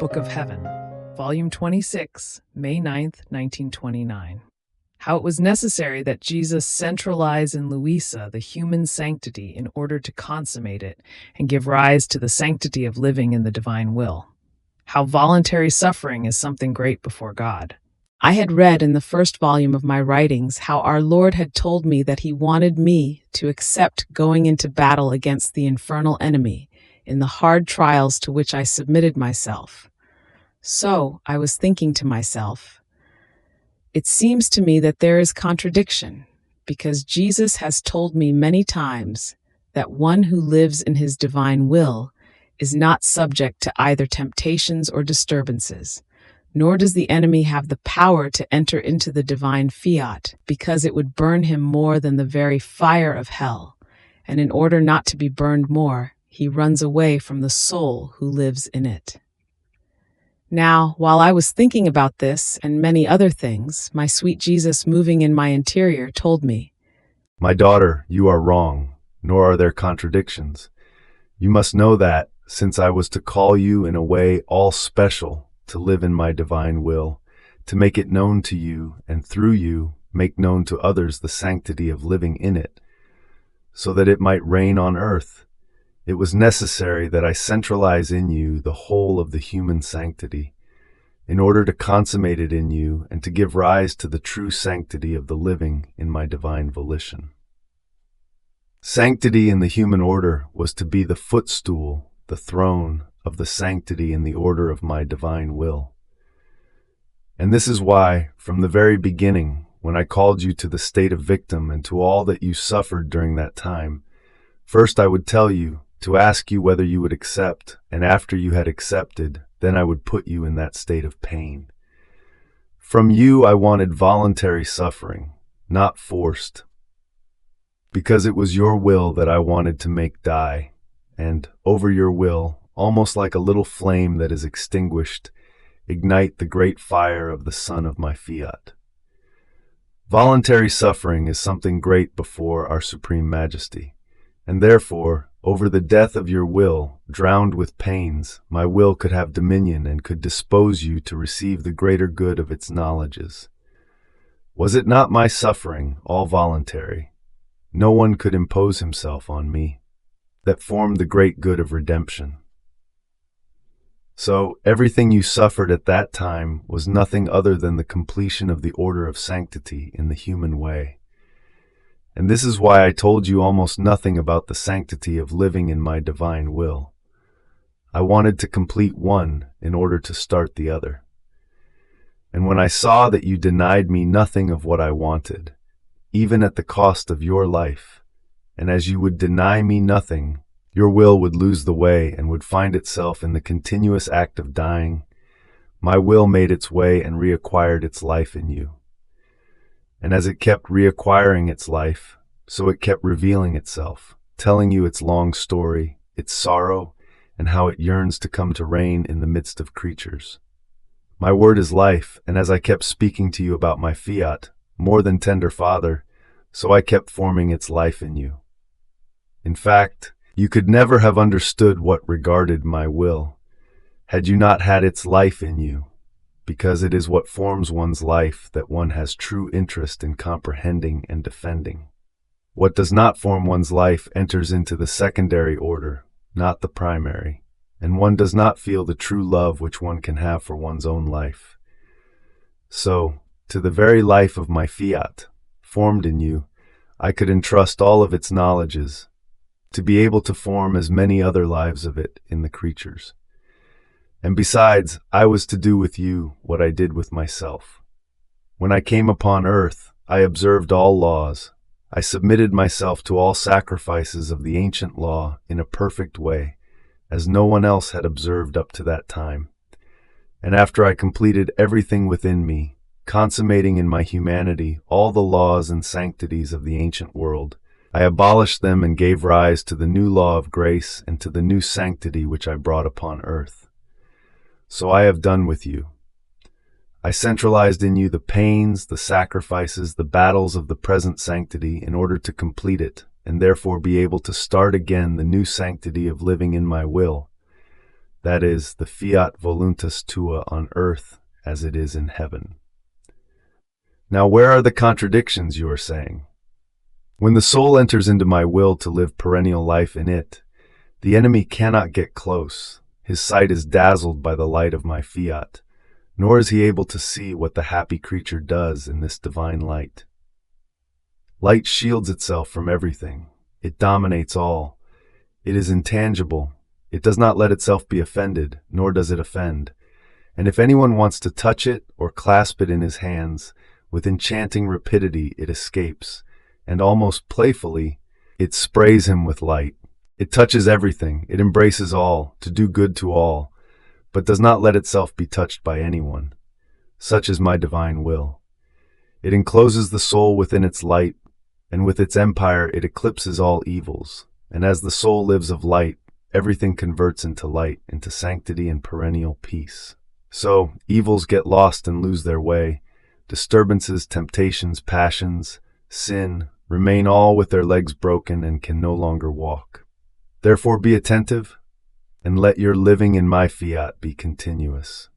Book of Heaven, Volume 26, May 9th, 1929. How it was necessary that Jesus centralize in Luisa the human sanctity in order to consummate it and give rise to the sanctity of living in the divine will. How voluntary suffering is something great before God. I had read in the first volume of my writings how our Lord had told me that he wanted me to accept going into battle against the infernal enemy in the hard trials to which I submitted myself. So I was thinking to myself, it seems to me that there is contradiction, because Jesus has told me many times that one who lives in his divine will is not subject to either temptations or disturbances, nor does the enemy have the power to enter into the divine fiat, because it would burn him more than the very fire of hell, and in order not to be burned more, he runs away from the soul who lives in it. Now, while I was thinking about this and many other things, my sweet Jesus moving in my interior told me, "My daughter, you are wrong, nor are there contradictions. You must know that, since I was to call you in a way all special to live in my divine will, to make it known to you, and through you make known to others the sanctity of living in it, so that it might reign on earth, it was necessary that I centralize in you the whole of the human sanctity, in order to consummate it in you and to give rise to the true sanctity of the living in my divine volition." Sanctity in the human order was to be the footstool, the throne of the sanctity in the order of my divine will. And this is why, from the very beginning, when I called you to the state of victim and to all that you suffered during that time, first I would tell you, to ask you whether you would accept, and after you had accepted, then I would put you in that state of pain. From you I wanted voluntary suffering, not forced, because it was your will that I wanted to make die, and over your will, almost like a little flame that is extinguished, ignite the great fire of the sun of my fiat. Voluntary suffering is something great before our Supreme Majesty, and therefore, over the death of your will, drowned with pains, my will could have dominion and could dispose you to receive the greater good of its knowledges. Was it not my suffering, all voluntary? No one could impose himself on me, that formed the great good of redemption. So, everything you suffered at that time was nothing other than the completion of the order of sanctity in the human way. And this is why I told you almost nothing about the sanctity of living in my divine will. I wanted to complete one in order to start the other. And when I saw that you denied me nothing of what I wanted, even at the cost of your life, and as you would deny me nothing, your will would lose the way and would find itself in the continuous act of dying, my will made its way and reacquired its life in you. And as it kept reacquiring its life, so it kept revealing itself, telling you its long story, its sorrow, and how it yearns to come to reign in the midst of creatures. My word is life, and as I kept speaking to you about my fiat, more than tender Father, so I kept forming its life in you. In fact, you could never have understood what regarded my will, had you not had its life in you, because it is what forms one's life that one has true interest in comprehending and defending. What does not form one's life enters into the secondary order, not the primary, and one does not feel the true love which one can have for one's own life. So, to the very life of my fiat, formed in you, I could entrust all of its knowledges, to be able to form as many other lives of it in the creatures. And besides, I was to do with you what I did with myself. When I came upon earth, I observed all laws. I submitted myself to all sacrifices of the ancient law in a perfect way, as no one else had observed up to that time. And after I completed everything within me, consummating in my humanity all the laws and sanctities of the ancient world, I abolished them and gave rise to the new law of grace and to the new sanctity which I brought upon earth. So I have done with you. I centralized in you the pains, the sacrifices, the battles of the present sanctity in order to complete it, and therefore be able to start again the new sanctity of living in my will, that is, the fiat voluntas tua on earth as it is in heaven. Now, where are the contradictions, you are saying? When the soul enters into my will to live perennial life in it, the enemy cannot get close. His sight is dazzled by the light of my fiat, nor is he able to see what the happy creature does in this divine light. Light shields itself from everything. It dominates all. It is intangible. It does not let itself be offended, nor does it offend. And if anyone wants to touch it or clasp it in his hands, with enchanting rapidity it escapes, and almost playfully, it sprays him with light. It touches everything, it embraces all, to do good to all, but does not let itself be touched by anyone. Such is my divine will. It encloses the soul within its light, and with its empire it eclipses all evils. And as the soul lives of light, everything converts into light, into sanctity and perennial peace. So, evils get lost and lose their way. Disturbances, temptations, passions, sin, remain all with their legs broken and can no longer walk. Therefore be attentive, and let your living in my fiat be continuous.